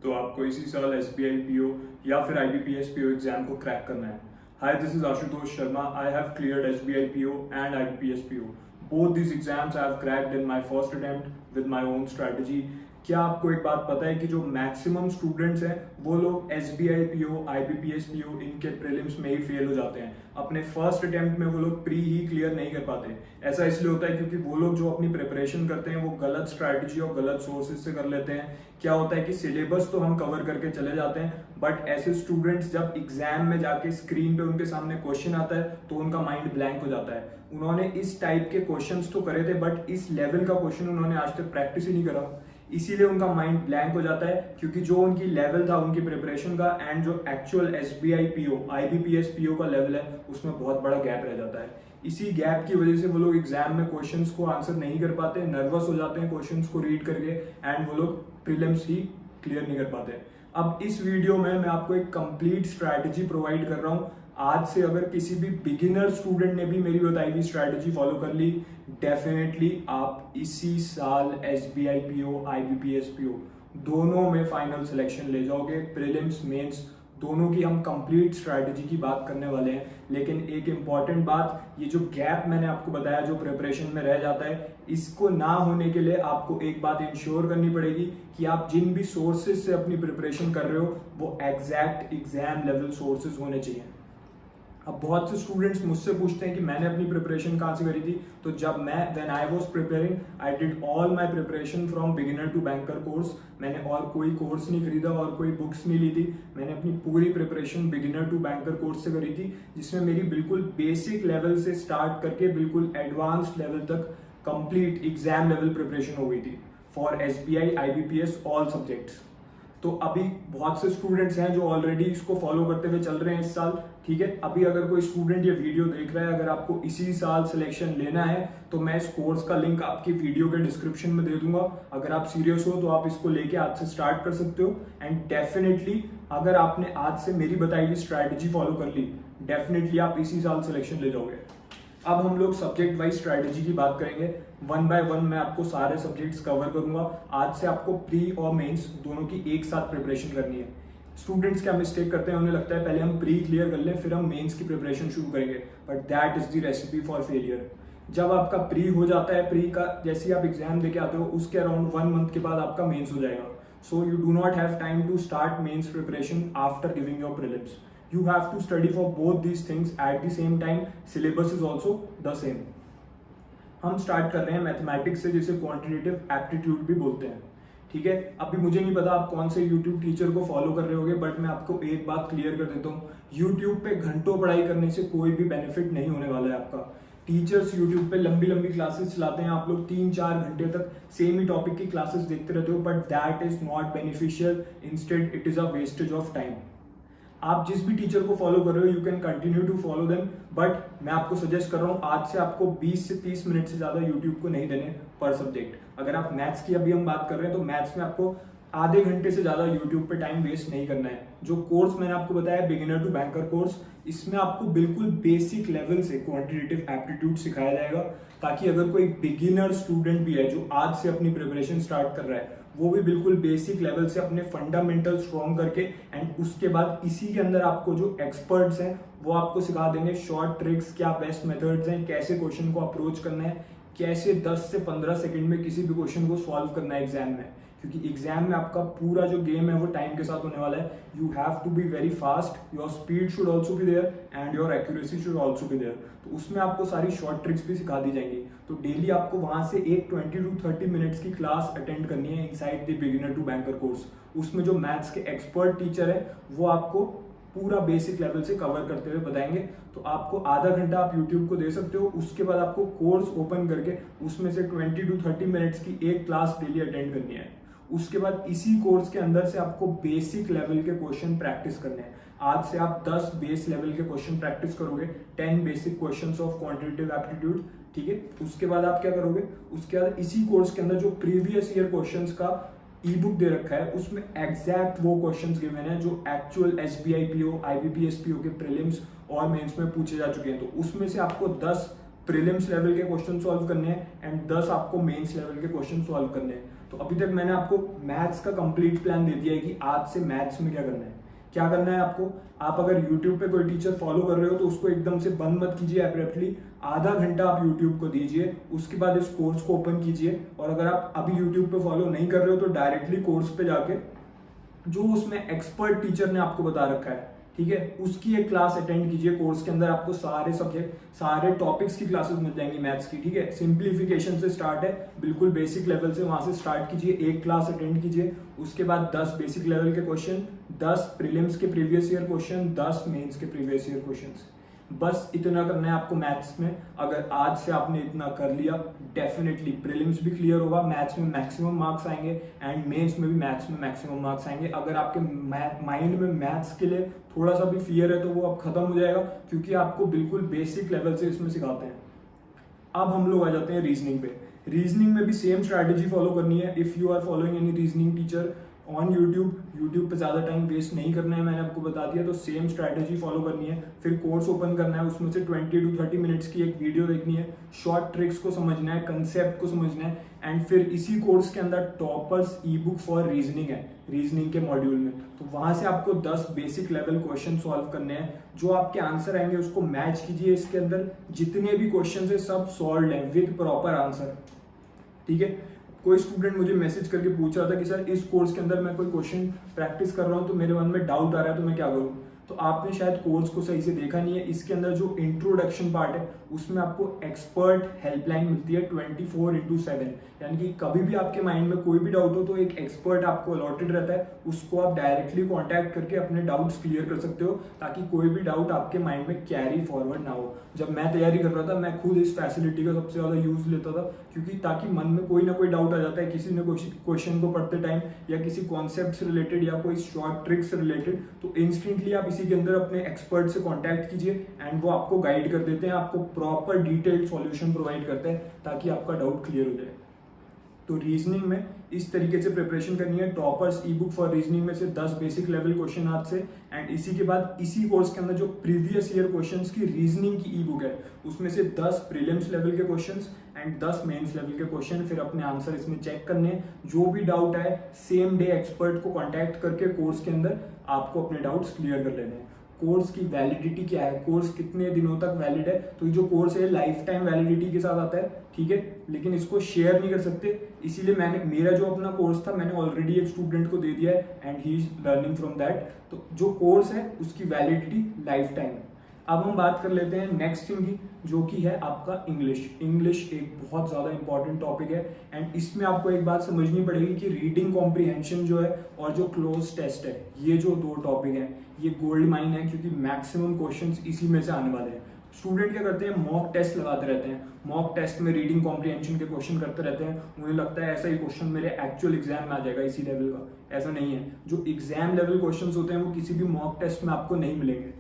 तो आपको इसी साल SBI PO या फिर IBPS PO एग्जाम को क्रैक करना है। Hi, this is Ashutosh Sharma. I have cleared SBI PO and IBPS PO। Both these exams I have cracked in my first attempt with my own strategy। क्या आपको एक बात पता है कि जो मैक्सिमम स्टूडेंट्स हैं वो लोग SBI PO, IBPS PO इनके प्रीलिम्स में ही फेल हो जाते हैं। अपने फर्स्ट अटेम्प्ट में वो लोग प्री ही क्लियर नहीं कर पाते। ऐसा इसलिए होता है क्योंकि वो लोग जो अपनी प्रिपरेशन करते हैं वो गलत स्ट्रैटेजी और गलत सोर्सेज से कर लेते हैं। क्या होता है कि सिलेबस तो हम कवर करके चले जाते हैं, बट ऐसे स्टूडेंट्स जब एग्जाम में जाके स्क्रीन पे उनके सामने क्वेश्चन आता है तो उनका माइंड ब्लैंक हो जाता है। उन्होंने इस टाइप के क्वेश्चंस तो करे थे, बट इस लेवल का क्वेश्चन उन्होंने आज तक प्रैक्टिस ही नहीं करा, इसीलिए उनका माइंड ब्लैंक हो जाता है। क्योंकि जो उनकी लेवल था उनकी प्रिपरेशन का एंड जो actual SBI PO, IBPS PO का लेवल है उसमें बहुत बड़ा गैप रह जाता है। इसी गैप की वजह से वो लोग एग्जाम में क्वेश्चंस को आंसर नहीं कर पाते, नर्वस हो जाते हैं क्वेश्चंस को रीड करके एंड वो लोग प्रीलिम्स ही क्लियर नहीं कर पाते। अब इस वीडियो में मैं आपको एक कंप्लीट स्ट्रैटेजी प्रोवाइड कर रहा हूँ। आज से अगर किसी भी बिगिनर स्टूडेंट ने भी मेरी बताई हुई स्ट्रैटेजी फॉलो कर ली, डेफिनेटली आप इसी साल SBI PO, IBPS PO दोनों में फाइनल सिलेक्शन ले जाओगे। प्रीलिम्स, मेंस दोनों की हम कंप्लीट स्ट्रैटेजी की बात करने वाले हैं। लेकिन एक इंपॉर्टेंट बात, ये जो गैप मैंने आपको बताया जो प्रिपरेशन में रह जाता है, इसको ना होने के लिए आपको एक बात इंश्योर करनी पड़ेगी कि आप जिन भी सोर्सेज से अपनी प्रिपरेशन कर रहे हो वो एग्जैक्ट एग्जाम लेवल सोर्सेज होने चाहिए। अब बहुत से स्टूडेंट्स मुझसे पूछते हैं कि मैंने अपनी प्रिपरेशन कहाँ से करी थी। तो जब when I was preparing, I did all my preparation from beginner to banker course. मैंने और कोई कोर्स नहीं खरीदा और कोई बुक्स नहीं ली थी। मैंने अपनी पूरी preparation beginner to banker course से करी थी, जिसमें मेरी बिल्कुल बेसिक लेवल से स्टार्ट करके बिल्कुल एडवांस्ड लेवल तक कंप्लीट एग्जाम लेवल प्रिपरेशन हो गई थी for SBI, IBPS all subjects. तो अभी बहुत से स्टूडेंट्स हैं जो ऑलरेडी इसको फॉलो करते हुए चल रहे हैं इस साल, ठीक है। अभी अगर कोई स्टूडेंट ये वीडियो देख रहा है, अगर आपको इसी साल सिलेक्शन लेना है तो मैं इस कोर्स का लिंक आपकी वीडियो के डिस्क्रिप्शन में दे दूंगा। अगर आप सीरियस हो तो आप इसको लेके आज से स्टार्ट कर सकते हो। एंड डेफिनेटली अगर आपने आज से मेरी बताई हुई स्ट्रैटेजी फॉलो कर ली, डेफिनेटली आप इसी साल सिलेक्शन ले जाओगे। अब हम लोग सब्जेक्ट वाइज स्ट्रैटेजी की बात करेंगे। वन बाय वन मैं आपको सारे सब्जेक्ट्स कवर करूंगा। आज से आपको प्री और मेंस दोनों की एक साथ प्रिपरेशन करनी है। स्टूडेंट्स क्या मिस्टेक करते हैं, उन्हें लगता है पहले हम प्री क्लियर कर लें फिर हम मेंस की प्रिपरेशन शुरू करेंगे, but that is the recipe for failure. जब आपका प्री हो जाता है, प्री का जैसे ही आप एग्जाम देके आते हो उसके अराउंड 1 मंथ के बाद आपका मेंस हो जाएगा। So you do not have time to start mains preparation after giving your prelims. You have to study for both these things at the same time. Syllabus is also the same. हम start कर रहे हैं mathematics से, जिसे quantitative aptitude भी बोलते हैं, ठीक है। अभी मुझे नहीं पता आप कौन से यूट्यूब टीचर को फॉलो कर रहे होगे, बट मैं आपको एक बात क्लियर कर देता हूँ, यूट्यूब पे घंटों पढ़ाई करने से कोई भी बेनिफिट नहीं होने वाला है आपका। टीचर्स यूट्यूब पे लंबी लंबी क्लासेस चलाते हैं, आप लोग 3-4 घंटे तक सेम ही टॉपिक की क्लासेस देखते रहते हो, but that is not beneficial. Instead it is a wastage of time. आप जिस भी टीचर को फॉलो कर रहे हो, you can continue to follow them, but मैं आपको सजेस्ट कर रहा हूँ आज से आपको 20 से 30 मिनट से ज्यादा यूट्यूब को नहीं देने पर सब्जेक्ट। अगर आप मैथ्स की अभी हम बात कर रहे हैं तो मैथ्स में आपको आधे घंटे से ज्यादा यूट्यूब पे टाइम वेस्ट नहीं करना है। जो कोर्स मैंने आपको बताया बिगिनर टू बैंकर कोर्स, इसमें आपको बिल्कुल बेसिक लेवल से क्वांटिटेटिव एप्टीट्यूड सिखाया जाएगा, ताकि अगर कोई बिगिनर स्टूडेंट भी है जो आज से अपनी प्रिपरेशन स्टार्ट कर रहा है, वो भी बिल्कुल बेसिक लेवल से अपने फंडामेंटल स्ट्रॉन्ग करके एंड उसके बाद इसी के अंदर आपको जो एक्सपर्ट्स हैं वो आपको सिखा देंगे शॉर्ट ट्रिक्स, क्या बेस्ट मेथड्स हैं, कैसे क्वेश्चन को अप्रोच करना है, कैसे 10 से 15 सेकंड में किसी भी क्वेश्चन को सॉल्व करना है एग्जाम में। क्योंकि एग्जाम में आपका पूरा जो गेम है वो टाइम के साथ होने वाला है। You have to be very fast, your speed should also be there and your accuracy should also be there. तो उसमें आपको सारी शॉर्ट ट्रिक्स भी सिखा दी जाएंगी। तो डेली आपको वहां से एक 20 to 30 मिनट्स की क्लास अटेंड करनी है inside the beginner to banker course. उसमें जो मैथ्स के एक्सपर्ट टीचर है वो आपको पूरा बेसिक लेवल से कवर करते हुए बताएंगे। तो आपको आधा घंटा आप यूट्यूब को दे सकते हो, उसके बाद आपको कोर्स ओपन करके उसमें से 20 to 30 मिनट्स की एक क्लास डेली अटेंड करनी है। उसके बाद इसी कोर्स के अंदर से आपको बेसिक लेवल के क्वेश्चन प्रैक्टिस करने हैं। आज से आप 10 बेस लेवल के क्वेश्चन प्रैक्टिस करोगे, 10 basic questions of quantitative aptitude, ठीक है। उसके बाद आप क्या करोगे, उसके बाद इसी कोर्स के अंदर जो प्रीवियस ईयर क्वेश्चंस का ई बुक दे रखा है उसमें एग्जैक्ट वो क्वेश्चंस गिवन है जो actual SBI PO, IBPS PO के प्रीलिम्स और मेंस में पूछे जा चुके हैं। तो उसमें से आपको 10 प्रीलिम्स लेवल के क्वेश्चन सॉल्व करने हैं एंड 10 आपको मेंस लेवल के क्वेश्चन सॉल्व करने हैं। तो अभी तक मैंने आपको मैथ्स का कंप्लीट प्लान दे दिया है कि आज से मैथ्स में क्या करना है। क्या करना है आपको, आप अगर YouTube पे कोई टीचर फॉलो कर रहे हो तो उसको एकदम से बंद मत कीजिए एब्रप्टली, आधा घंटा आप YouTube को दीजिए, उसके बाद इस कोर्स को ओपन कीजिए। और अगर आप अभी YouTube पे फॉलो नहीं कर रहे हो तो डायरेक्टली कोर्स पे जाके जो उसमें एक्सपर्ट टीचर ने आपको बता रखा है, ठीक है, उसकी एक क्लास अटेंड कीजिए। कोर्स के अंदर आपको सारे सब्जेक्ट, सारे टॉपिक्स की क्लासेस मिल जाएंगी मैथ्स की, ठीक है। सिंप्लीफिकेशन से स्टार्ट है, बिल्कुल बेसिक लेवल से, वहां से स्टार्ट कीजिए, एक क्लास अटेंड कीजिए। उसके बाद 10 बेसिक लेवल के क्वेश्चन, 10 प्रीलिम्स के प्रीवियस ईयर क्वेश्चन, 10 मेंस के प्रीवियस ईयर क्वेश्चन। बस इतना करना है आपको मैथ्स में। अगर आज से आपने इतना कर लिया, डेफिनेटली प्रीलिम्स भी क्लियर होगा, मैथ्स में मैक्सिमम मार्क्स आएंगे एंड मेंस में भी मैथ्स में मैक्सिमम मार्क्स आएंगे। अगर आपके माइंड में मैथ्स के लिए थोड़ा सा भी फियर है तो वो अब खत्म हो जाएगा, क्योंकि आपको बिल्कुल बेसिक लेवल से इसमें सिखाते हैं। अब हम लोग आ जाते हैं रीजनिंग पे। रीजनिंग में भी सेम स्ट्रैटेजी फॉलो करनी है। If you are following any reasoning teacher on YouTube पे ज़्यादा टाइम वेस्ट नहीं करना है, मैंने आपको बता दिया। तो सेम स्ट्रैटेजी फॉलो करनी है, फिर कोर्स ओपन करना है, उसमें से 20 to 30 मिनट्स की एक वीडियो देखनी है, शॉर्ट ट्रिक्स को समझना है, कंसेप्ट को समझना है, एंड फिर इसी कोर्स के अंदर toppers E book for reasoning है, रीजनिंग के मॉड्यूल में। तो वहां से आपको 10 बेसिक लेवल क्वेश्चन सॉल्व करने हैं। जो आपके आंसर आएंगे उसको मैच कीजिए, इसके अंदर जितने भी क्वेश्चन है सब सॉल्व है विद प्रॉपर आंसर, ठीक है। कोई स्टूडेंट मुझे मैसेज करके पूछ रहा था कि सर इस कोर्स के अंदर मैं कोई क्वेश्चन प्रैक्टिस कर रहा हूँ तो मेरे मन में डाउट आ रहा है तो मैं क्या करूँ। तो आपने शायद कोर्स को सही से देखा नहीं है। इसके अंदर जो इंट्रोडक्शन पार्ट है उसमें आपको एक्सपर्ट हेल्पलाइन मिलती है 24/7, यानी कि कभी भी आपके माइंड में कोई भी डाउट हो तो एक एक्सपर्ट आपको अलॉटेड रहता है, उसको आप डायरेक्टली कांटेक्ट करके अपने डाउट्स क्लियर कर सकते हो, ताकि कोई भी डाउट आपके माइंड में कैरी फॉरवर्ड ना हो। जब मैं तैयारी कर रहा था मैं खुद इस फैसिलिटी का सबसे ज्यादा यूज लेता था, क्योंकि ताकि मन में कोई ना कोई डाउट आ जाता है किसी ने क्वेश्चन को पढ़ते टाइम, या किसी कॉन्सेप्ट से रिलेटेड या कोई शॉर्ट ट्रिक से रिलेटेड, तो इंस्टेंटली आप इसी के अंदर अपने एक्सपर्ट से कांटेक्ट कीजिए एंड वो आपको गाइड कर देते हैं, आपको प्रॉपर डिटेल्ड सॉल्यूशन प्रोवाइड करते हैं ताकि आपका डाउट क्लियर हो जाए। तो रीजनिंग में इस तरीके से प्रिपरेशन करनी है। Toppers E book for reasoning में से 10 बेसिक लेवल क्वेश्चन आज से, एंड इसी के बाद इसी कोर्स के अंदर जो प्रीवियस ईयर क्वेश्चंस की रीजनिंग की ई बुक है उसमें से 10 प्रीलिम्स लेवल के क्वेश्चंस एंड 10 मेंस लेवल के क्वेश्चन, फिर अपने आंसर इसमें चेक करने। जो भी डाउट आए सेम डे एक्सपर्ट को कॉन्टैक्ट करके कोर्स के अंदर आपको अपने डाउट्स क्लियर कर लेने हैं। कोर्स की वैलिडिटी क्या है, कोर्स कितने दिनों तक वैलिड है, तो ये जो कोर्स है लाइफ टाइम वैलिडिटी के साथ आता है, ठीक है, लेकिन इसको शेयर नहीं कर सकते। इसीलिए मेरा जो अपना कोर्स था मैंने ऑलरेडी एक स्टूडेंट को दे दिया है and he is learning from that. तो जो कोर्स है उसकी वैलिडिटी लाइफ टाइम है। अब हम बात कर लेते हैं नेक्स्ट थिंग की, जो कि है आपका इंग्लिश। इंग्लिश एक बहुत ज़्यादा इंपॉर्टेंट टॉपिक है एंड इसमें आपको एक बात समझनी पड़ेगी कि रीडिंग कॉम्प्रिहेंशन जो है और जो क्लोज टेस्ट है, ये जो दो टॉपिक हैं ये गोल्ड माइन है, क्योंकि मैक्सिमम क्वेश्चंस इसी में से आने वाले हैं। स्टूडेंट क्या करते हैं, मॉक टेस्ट लगाते रहते हैं, मॉक टेस्ट में रीडिंग कॉम्प्रिहेंशन के क्वेश्चन करते रहते हैं, उन्हें लगता है ऐसा ही क्वेश्चन मेरे एक्चुअल एग्जाम में आ जाएगा इसी लेवल का। ऐसा नहीं है, जो एग्जाम लेवल क्वेश्चंस होते हैं वो किसी भी मॉक टेस्ट में आपको नहीं मिलेंगे।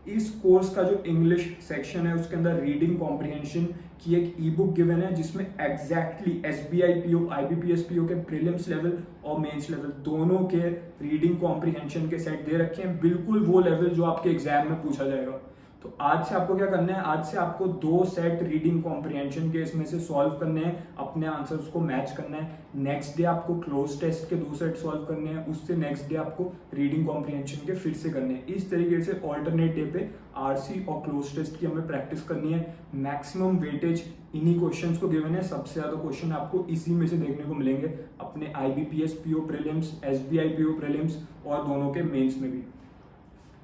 इस कोर्स का जो इंग्लिश सेक्शन है उसके अंदर रीडिंग कॉम्प्रिहेंशन की एक ई बुक गिवन है, जिसमें exactly SBI PO IBPS PO के प्रीलिम्स लेवल और मेंस लेवल दोनों के रीडिंग कॉम्प्रिहेंशन के सेट दे रखे हैं, बिल्कुल वो लेवल जो आपके एग्जाम में पूछा जाएगा। तो आज से आपको क्या करना है, आज से आपको 2 सेट रीडिंग कॉम्प्रिहेंशन के इसमें से सॉल्व करने हैं, अपने आंसर्स को मैच करना है। नेक्स्ट डे आपको क्लोज टेस्ट के 2 सेट सॉल्व करने हैं, उससे नेक्स्ट डे आपको रीडिंग कॉम्प्रिहेंशन के फिर से करने हैं। इस तरीके से ऑल्टरनेट डे पे RC और क्लोज टेस्ट की हमें प्रैक्टिस करनी है। मैक्सिमम वेटेज इन्हीं क्वेश्चंस को गिवन है, सबसे ज्यादा क्वेश्चन आपको इसी में से देखने को मिलेंगे अपने IBPS PO prelims, SBI PO prelims और दोनों के मेंस में भी।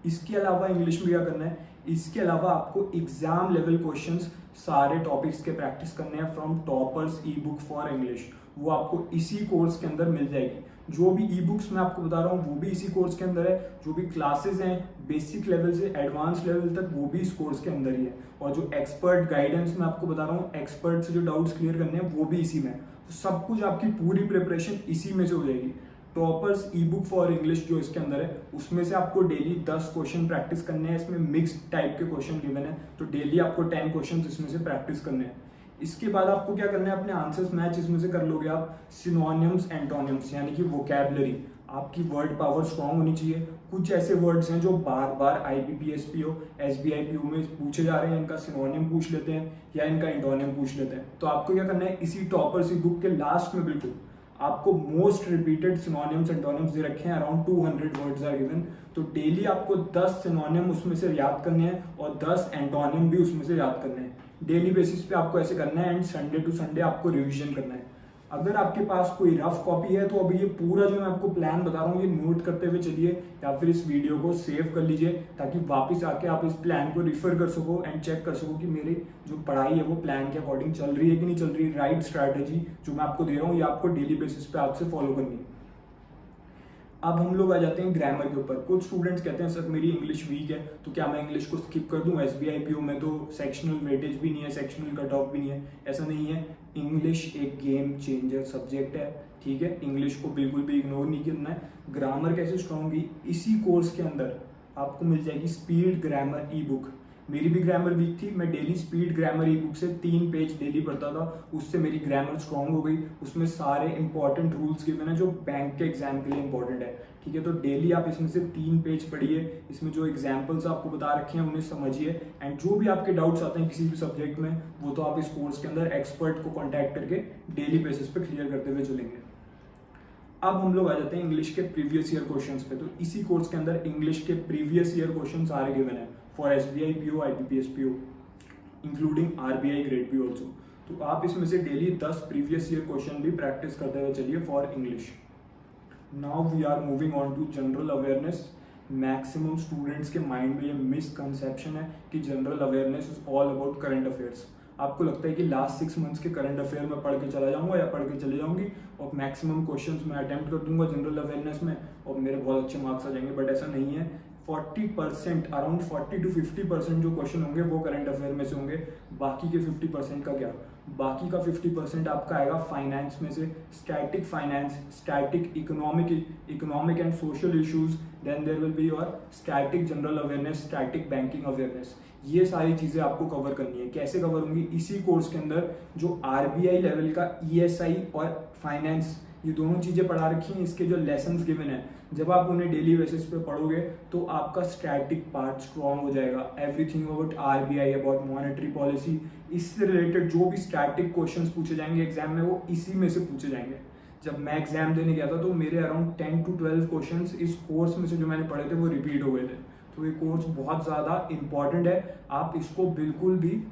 इसके अलावा इंग्लिश में क्या करना है, इसके अलावा आपको एग्जाम लेवल क्वेश्चंस सारे टॉपिक्स के प्रैक्टिस करने हैं from toppers E book for English. वो आपको इसी कोर्स के अंदर मिल जाएगी। जो भी ई बुक्स मैं आपको बता रहा हूँ वो भी इसी कोर्स के अंदर है, जो भी क्लासेस हैं बेसिक लेवल से एडवांस लेवल तक वो भी इस कोर्स के अंदर ही है, और जो एक्सपर्ट गाइडेंस मैं आपको बता रहा हूँ, एक्सपर्ट से जो डाउट्स क्लियर करने हैं वो भी इसी में है। तो सब कुछ आपकी पूरी प्रिपरेशन इसी में से हो जाएगी। Toppers E book for English जो इसके अंदर है उसमें से आपको डेली 10 क्वेश्चन प्रैक्टिस करने हैं। इसमें मिक्स्ड टाइप के क्वेश्चन गिवन है, तो डेली आपको 10 क्वेश्चन इसमें से प्रैक्टिस करने हैं। इसके बाद आपको क्या करना है, अपने आंसर्स मैच इसमें से कर लोगे आप। सिनोनिम्स एंटोनिम्स यानी कि वोकैबुलरी, आपकी वर्ड पावर स्ट्रांग होनी चाहिए। कुछ ऐसे वर्ड्स हैं जो बार बार IBPS PO SBI PO में पूछे जा रहे हैं, इनका सिनोनिम पूछ लेते हैं या इनका एंटोनिम पूछ लेते हैं। तो आपको क्या करना है, इसी टॉपर्स ई बुक के लास्ट में बिल्कुल आपको मोस्ट रिपीटेड सिनोनिम्स एंटोनिम्स दे रखे हैं, अराउंड 200 वर्ड्स आर गिवन। तो डेली आपको 10 सिनोनिम उसमें से याद करने हैं और 10 एंटोनिम भी उसमें से याद करने हैं। डेली बेसिस पे आपको ऐसे करना है एंड संडे टू संडे आपको रिवीजन करना है। अगर आपके पास कोई रफ कॉपी है तो अभी ये पूरा जो मैं आपको प्लान बता रहा हूँ ये नोट करते हुए चलिए, या फिर इस वीडियो को सेव कर लीजिए ताकि वापस आके आप इस प्लान को रिफर कर सको एंड चेक कर सको कि मेरी जो पढ़ाई है वो प्लान के अकॉर्डिंग चल रही है कि नहीं चल रही। राइट स्ट्रैटेजी जो मैं आपको दे रहा हूँ ये आपको डेली बेसिस पे आपसे फॉलो करनी है। अब हम लोग आ जाते हैं ग्रामर के ऊपर। कुछ स्टूडेंट्स कहते हैं सर मेरी इंग्लिश वीक है तो क्या मैं इंग्लिश को स्किप कर दूं? SBI PO में तो सेक्शनल वेटेज भी नहीं है, सेक्शनल कट ऑफ भी नहीं है। ऐसा नहीं है, इंग्लिश एक गेम चेंजर सब्जेक्ट है, ठीक है। इंग्लिश को बिल्कुल भी इग्नोर नहीं करना है। ग्रामर कैसे स्ट्रॉन्ग होगी? इसी कोर्स के अंदर आपको मिल जाएगी स्पीड ग्रामर ई बुक। मेरी भी ग्रामर वीक थी, मैं डेली स्पीड ग्रामर ई बुक से 3 पेज डेली पढ़ता था, उससे मेरी ग्रामर स्ट्रॉन्ग हो गई। उसमें सारे इंपॉर्टेंट रूल्स गिवन है जो बैंक के एग्जाम के लिए इंपॉर्टेंट है, ठीक है। तो डेली आप इसमें से 3 पेज पढ़िए, इसमें जो एग्जाम्पल्स आपको बता रखे हैं उन्हें समझिए एंड जो भी आपके डाउट्स आते हैं किसी भी सब्जेक्ट में वो तो आप इस कोर्स के अंदर एक्सपर्ट को कॉन्टैक्ट करके डेली बेसिस पे क्लियर करते हुए चलेंगे। अब हम लोग आ जाते हैं इंग्लिश के प्रीवियस ईयर क्वेश्चंस पे। तो इसी कोर्स के अंदर इंग्लिश के प्रीवियस ईयर क्वेश्चन सारे गिवन है for SBI PO, IBPS PO, including RBI grade PO also. तो आप इसमें से डेली 10 प्रीवियस ईयर क्वेश्चन भी प्रैक्टिस करते हुए चलिए for English. Now we are moving on to general awareness. Maximum students के माइंड में ये मिसकंसेप्शन है कि general awareness is all about current affairs. आपको लगता है कि लास्ट 6 मंथ्स के करंट अफेयर में पढ़ के चला जाऊंगा या पढ़ के चले जाऊंगी और मैक्सिमम क्वेश्चंस मैं अटेम्प्ट कर दूंगा जनरल अवेयरनेस में और मेरे बहुत अच्छे मार्क्स आ जाएंगे, बट ऐसा नहीं है। 40%, अराउंड 40 to 50% जो क्वेश्चन होंगे वो करंट अफेयर में से होंगे। बाकी के 50% का क्या? बाकी का 50% आपका आएगा फाइनेंस में से, static finance, static economic and social issues, then there will be your static general awareness, static banking awareness. ये सारी चीजें आपको कवर करनी है। कैसे कवर होंगी? इसी कोर्स के अंदर जो RBI लेवल का ESI और फाइनेंस, ये दोनों चीजें पढ़ा रखी हैं। इसके जो लेसन्स गिवन है जब आप उन्हें डेली बेसिस पे पढ़ोगे तो आपका स्टैटिक पार्ट स्ट्रॉन्ग हो जाएगा। Everything about RBI, about monetary policy, इससे रिलेटेड जो भी स्टैटिक क्वेश्चंस पूछे जाएंगे एग्जाम में वो इसी में से पूछे जाएंगे। जब मैं एग्जाम देने गया था तो मेरे अराउंड 10 to 12 क्वेश्चंस इस कोर्स में से जो मैंने पढ़े थे वो रिपीट हो गए थे। तो ये कोर्स बहुत ज़्यादा इंपॉर्टेंट है। आप इसको बिल्कुल भी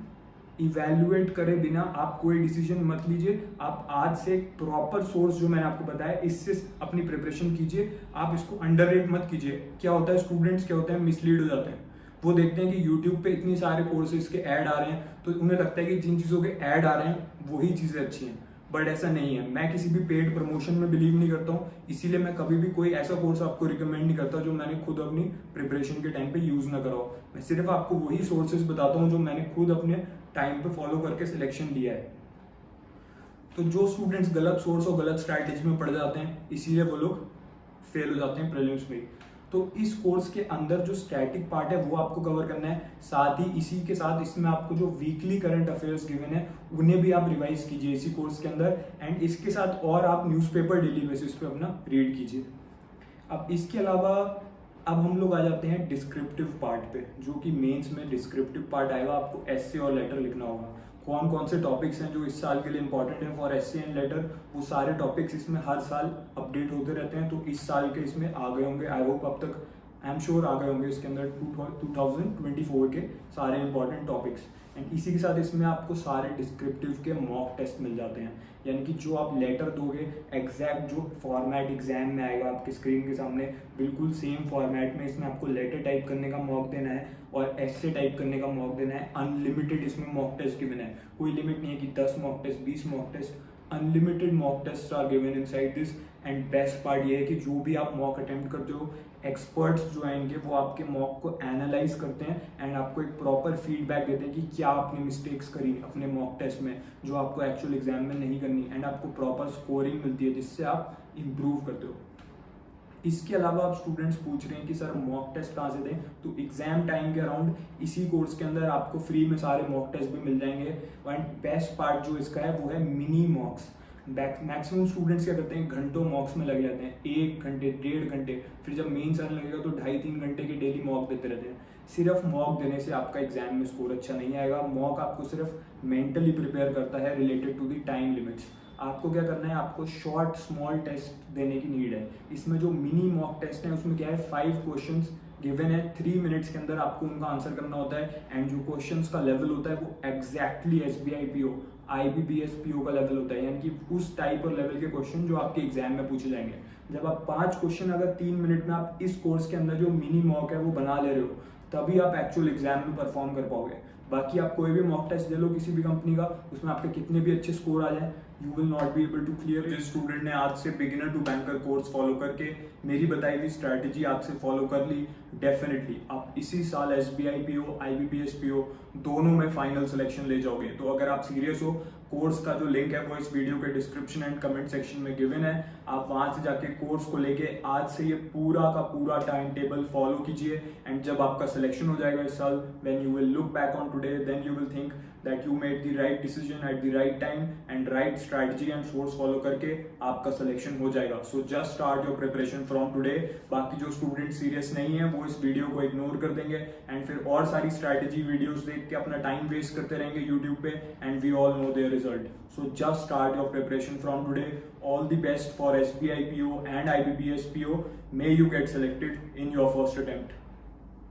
इवेल्युएट करे बिना आप कोई डिसीजन मत लीजिए। आप आज से एक प्रॉपर सोर्स जो मैंने आपको बताया इससे अपनी प्रिपरेशन कीजिए। आप इसको अंडररेट मत कीजिए। क्या होता है, स्टूडेंट्स क्या होते हैं, मिसलीड हो जाते हैं। वो देखते हैं कि यूट्यूब पे इतनी सारे कोर्सेज के ऐड आ रहे हैं तो उन्हें लगता है कि जिन चीज़ों के ऐड आ रहे हैं वही चीज़ें अच्छी हैं, बट ऐसा नहीं है। मैं किसी भी पेड प्रमोशन में बिलीव नहीं करता हूँ, इसीलिए मैं कभी भी कोई ऐसा कोर्स आपको रिकमेंड नहीं करता जो मैंने खुद अपनी प्रिपरेशन के टाइम पे यूज ना करा हो। मैं सिर्फ आपको वही सोर्सेज बताता हूँ जो मैंने खुद अपने टाइम पे फॉलो करके सिलेक्शन लिया है। तो जो स्टूडेंट्स गलत सोर्स और गलत स्ट्रैटेजी में पड़ जाते हैं इसीलिए वो लोग फेल हो जाते हैं प्रीलिम्स में। तो इस कोर्स के अंदर जो स्टैटिक पार्ट है वो आपको कवर करना है, साथ ही इसी के साथ इसमें आपको जो वीकली करंट अफेयर्स गिवन है उन्हें भी आप रिवाइज कीजिए इसी कोर्स के अंदर, एंड इसके साथ और आप न्यूज़पेपर डेली बेसिस पे अपना रीड कीजिए। अब इसके अलावा अब हम लोग आ जाते हैं डिस्क्रिप्टिव पार्ट पे, जो कि मेंस में डिस्क्रिप्टिव पार्ट आएगा। आपको एस्से और लेटर लिखना होगा। कौन कौन से टॉपिक्स हैं जो इस साल के लिए इंपॉर्टेंट है फॉर एस्से एंड लेटर, वो सारे टॉपिक्स इसमें हर साल अपडेट होते रहते हैं। तो इस साल के इसमें आ गए होंगे, आई होप अब तक आई एम श्योर आ गए होंगे इसके अंदर 2024 के सारे इंपॉर्टेंट टॉपिक्स। एंड इसी के साथ इसमें आपको सारे डिस्क्रिप्टिव के मॉक टेस्ट मिल जाते हैं, यानी कि जो आप लेटर दोगे एग्जैक्ट जो फॉर्मेट एग्जाम में आएगा आपके स्क्रीन के सामने बिल्कुल सेम फॉर्मेट में इसमें आपको लेटर टाइप करने का मॉक देना है और एस्से टाइप करने का मॉक देना है। अनलिमिटेड इसमें मॉक टेस्ट गिवन है, कोई लिमिट नहीं है कि 10 mock test 20 mock test, unlimited mock test are given inside this. And best part ये है कि जो भी आप मॉक अटेम्प्ट करते हो एक्सपर्ट्स जो आएंगे वो आपके मॉक को एनालाइज करते हैं एंड आपको एक प्रॉपर फीडबैक देते हैं कि क्या आपने मिस्टेक्स करी अपने मॉक टेस्ट में जो आपको एक्चुअल एग्जाम में नहीं करनी, एंड आपको प्रॉपर स्कोरिंग मिलती है जिससे आप इम्प्रूव करते हो। इसके अलावा आप स्टूडेंट्स पूछ रहे हैं कि सर मॉक टेस्ट कहाँ से दें, तो एग्जाम टाइम के अराउंड इसी कोर्स के अंदर आपको फ्री में सारे मॉक टेस्ट भी मिल जाएंगे। एंड बेस्ट पार्ट जो इसका है वो है मिनी मॉक्स। मैक्सिमम स्टूडेंट्स क्या करते हैं, घंटों मॉक्स में लग जाते हैं, 1 घंटे 1.5 घंटे, फिर जब मेंस आने लगेगा तो 2.5-3 घंटे के डेली मॉक देते रहते हैं। सिर्फ मॉक देने से आपका एग्जाम में स्कोर अच्छा नहीं आएगा। मॉक आपको सिर्फ मेंटली प्रिपेयर करता है related to the time limits. आपको क्या करना है, आपको शॉर्ट स्मॉल टेस्ट देने की नीड है। इसमें जो मिनी मॉक टेस्ट है उसमें क्या है, 5 क्वेश्चंस गिवन है, 3 मिनट्स के अंदर आपको उनका आंसर करना होता है। एंड जो क्वेश्चंस का लेवल होता है वो exactly SBI PO IBPS PO का लेवल होता है, यानी कि उस टाइप और लेवल के क्वेश्चन जो आपके एग्जाम में पूछे जाएंगे। जब आप 5 क्वेश्चन अगर 3 मिनट में आप इस कोर्स के अंदर जो मिनी मॉक है वो बना ले रहे हो, तभी आप एक्चुअल एग्जाम में परफॉर्म कर पाओगे। बाकी आप कोई भी मॉक टेस्ट दे लो किसी भी कंपनी का, उसमें आपके कितने भी अच्छे स्कोर आ जाए, you will not be able to clear. जिस स्टूडेंट ने आज से beginner to banker course follow करके मेरी बताई हुई स्ट्रैटेजी आज से फॉलो कर ली, डेफिनेटली आप इसी साल SBI PO IBPS PO दोनों में फाइनल सिलेक्शन ले जाओगे। तो अगर आप सीरियस हो, कोर्स का जो लिंक है वो इस वीडियो के डिस्क्रिप्शन एंड कमेंट सेक्शन में गिवन है, आप वहां से जाके कोर्स को लेके आज से ये पूरा का पूरा टाइम टेबल फॉलो कीजिए। एंड जब आपका सिलेक्शन हो जाएगा इस साल, when you will look back on today, then you will think that you made the right decision at the right time and right strategy and source follow करके आपका selection हो जाएगा। So just start your preparation from today. बाकी जो student serious नहीं है वो इस वीडियो को इग्नोर कर देंगे एंड फिर और सारी स्ट्रैटेजी वीडियोस देख के अपना टाइम वेस्ट करते रहेंगे यूट्यूब पे, and we all know their result. So just start your preparation from today. All the best for SBI PO and IBPS PO. May you get selected in your first attempt.